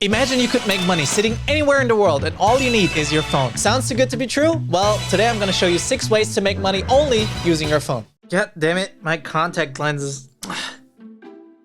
Imagine you could make money sitting anywhere in the world and all you need is your phone. Sounds too good to be true? Well, today I'm gonna show you 6 ways to make money only using your phone. God damn it, my contact lenses.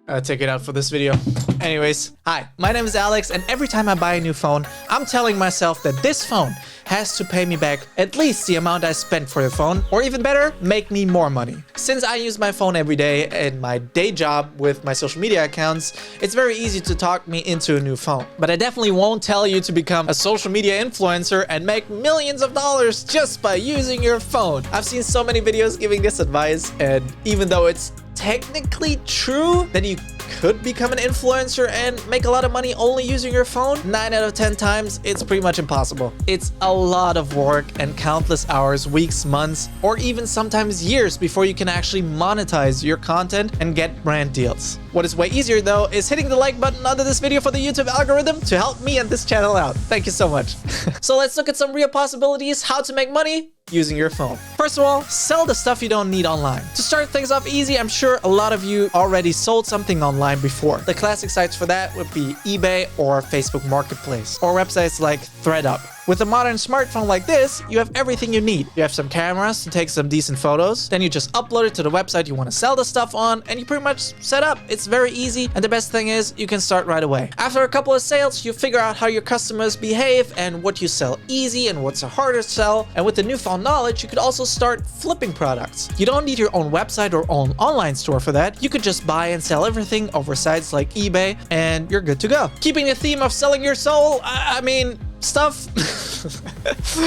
I'll take it out for this video. Anyways, hi, my name is Alex, and every time I buy a new phone, I'm telling myself that this phone has to pay me back at least the amount I spent for the phone, or even better, make me more money. Since I use my phone every day in my day job with my social media accounts, it's very easy to talk me into a new phone. But I definitely won't tell you to become a social media influencer and make millions of dollars just by using your phone. I've seen so many videos giving this advice, and even though it's technically true that you could become an influencer and make a lot of money only using your phone, 9 out of 10 times it's pretty much impossible. It's a lot of work and countless hours, weeks, months, or even sometimes years before you can actually monetize your content and get brand deals. What is way easier though is hitting the like button under this video for the YouTube algorithm to help me and this channel out. Thank you so much. So let's look at some real possibilities how to make money using your phone. First of all, sell the stuff you don't need online. To start things off easy, I'm sure a lot of you already sold something online before. The classic sites for that would be eBay or Facebook Marketplace, or websites like ThreadUp. With a modern smartphone like this, you have everything you need. You have some cameras to take some decent photos, then you just upload it to the website you want to sell the stuff on, and you pretty much set up. It's very easy, and the best thing is you can start right away. After a couple of sales, you figure out how your customers behave and what you sell easy and what's harder to sell. And with the newfound knowledge, you could also start flipping products. You don't need your own website or own online store for that. You could just buy and sell everything over sites like eBay, and you're good to go. Keeping the theme of selling your soul, I mean, stuff.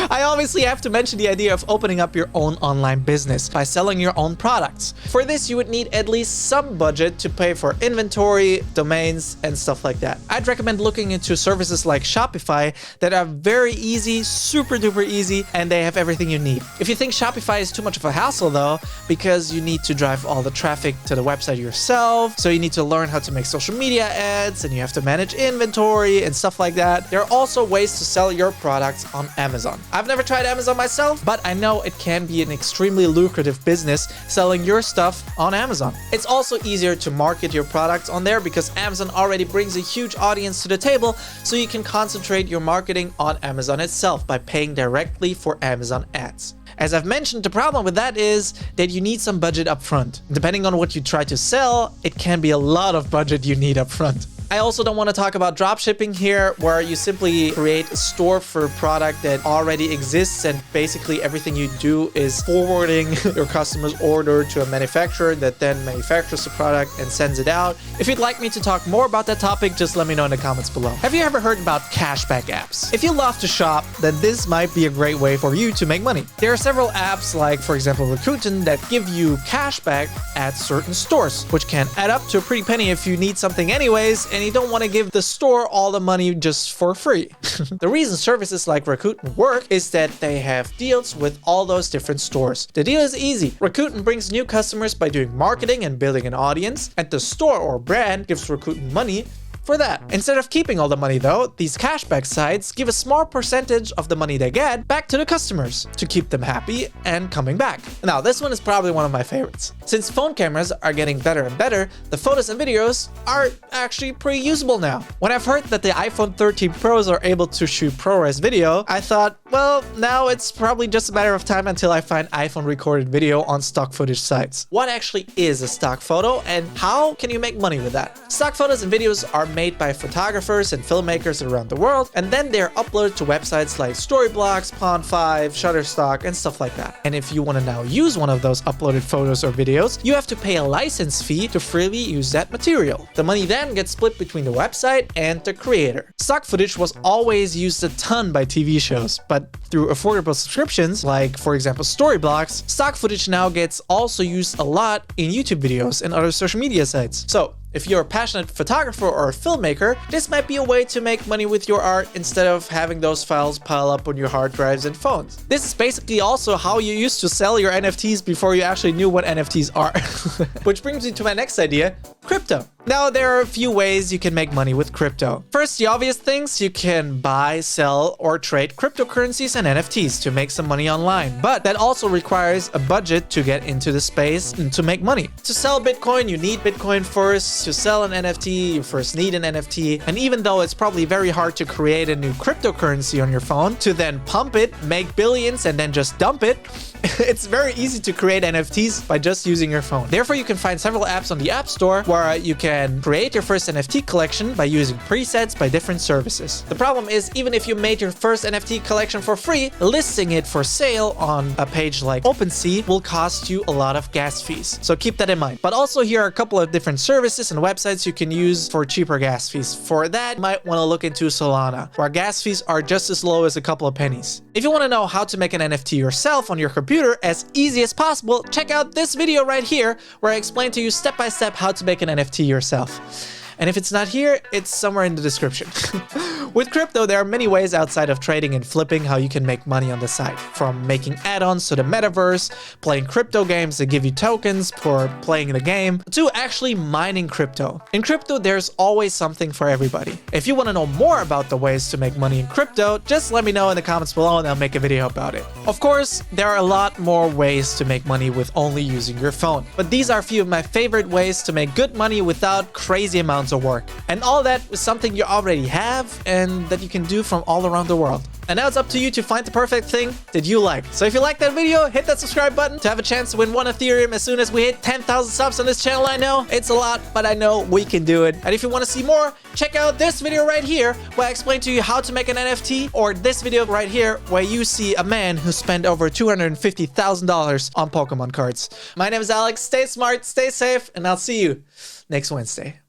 I obviously have to mention the idea of opening up your own online business by selling your own products. For this, you would need at least some budget to pay for inventory, domains, and stuff like that. I'd recommend looking into services like Shopify that are very easy, super duper easy, and they have everything you need. If you think Shopify is too much of a hassle though, because you need to drive all the traffic to the website yourself, so you need to learn how to make social media ads, and you have to manage inventory and stuff like that, there are also ways to sell your products on Amazon. I've never tried Amazon myself, but I know it can be an extremely lucrative business selling your stuff on Amazon. It's also easier to market your products on there because Amazon already brings a huge audience to the table, so you can concentrate your marketing on Amazon itself by paying directly for Amazon ads. As I've mentioned, the problem with that is that you need some budget up front. Depending on what you try to sell, it can be a lot of budget you need up front. I also don't want to talk about dropshipping here, where you simply create a store for a product that already exists, and basically everything you do is forwarding your customer's order to a manufacturer that then manufactures the product and sends it out. If you'd like me to talk more about that topic, just let me know in the comments below. Have you ever heard about cashback apps? If you love to shop, then this might be a great way for you to make money. There are several apps like, for example, Rakuten, that give you cashback at certain stores, which can add up to a pretty penny if you need something anyways, and you don't want to give the store all the money just for free. The reason services like Rakuten work is that they have deals with all those different stores. The deal is easy. Rakuten brings new customers by doing marketing and building an audience, and the store or brand gives Rakuten money for that. Instead of keeping all the money though, these cashback sites give a small percentage of the money they get back to the customers to keep them happy and coming back. Now, this one is probably one of my favorites. Since phone cameras are getting better and better, the photos and videos are actually pretty usable now. When I've heard that the iPhone 13 Pros are able to shoot ProRes video, I thought, well, now it's probably just a matter of time until I find iPhone recorded video on stock footage sites. What actually is a stock photo, and how can you make money with that? Stock photos and videos are made by photographers and filmmakers around the world, and then they're uploaded to websites like Storyblocks, Pond5, Shutterstock, and stuff like that. And if you want to now use one of those uploaded photos or videos, you have to pay a license fee to freely use that material. The money then gets split between the website and the creator. Stock footage was always used a ton by TV shows, but through affordable subscriptions, like for example Storyblocks, stock footage now gets also used a lot in YouTube videos and other social media sites. So if you're a passionate photographer or a filmmaker, this might be a way to make money with your art instead of having those files pile up on your hard drives and phones. This is basically also how you used to sell your NFTs before you actually knew what NFTs are. Which brings me to my next idea. crypto. Now, there are a few ways you can make money with crypto. First, the obvious things, you can buy, sell, or trade cryptocurrencies and NFTs to make some money online. But that also requires a budget to get into the space and to make money. To sell Bitcoin, you need Bitcoin first. To sell an NFT, you first need an NFT. And even though it's probably very hard to create a new cryptocurrency on your phone, to then pump it, make billions, and then just dump it, it's very easy to create NFTs by just using your phone. Therefore, you can find several apps on the App Store where you can create your first NFT collection by using presets by different services. The problem is, even if you made your first NFT collection for free, listing it for sale on a page like OpenSea will cost you a lot of gas fees. So keep that in mind. But also, here are a couple of different services and websites you can use for cheaper gas fees. For that, you might want to look into Solana, where gas fees are just as low as a couple of pennies. If you want to know how to make an NFT yourself on your computer as easy as possible, check out this video right here where I explain to you step by step how to make an NFT yourself. And if it's not here, it's somewhere in the description. With crypto, there are many ways outside of trading and flipping how you can make money on the site. From making add-ons to the metaverse, playing crypto games that give you tokens for playing the game, to actually mining crypto. In crypto, there's always something for everybody. If you want to know more about the ways to make money in crypto, just let me know in the comments below and I'll make a video about it. Of course, there are a lot more ways to make money with only using your phone. But these are a few of my favorite ways to make good money without crazy amounts of work. And all that is something you already have and that you can do from all around the world. And now it's up to you to find the perfect thing that you like. So if you like that video, hit that subscribe button to have a chance to win 1 Ethereum as soon as we hit 10,000 subs on this channel. I know it's a lot, but I know we can do it. And if you want to see more, check out this video right here where I explain to you how to make an NFT, or this video right here where you see a man who spent over $250,000 on Pokemon cards. My name is Alex. Stay smart, stay safe, and I'll see you next Wednesday.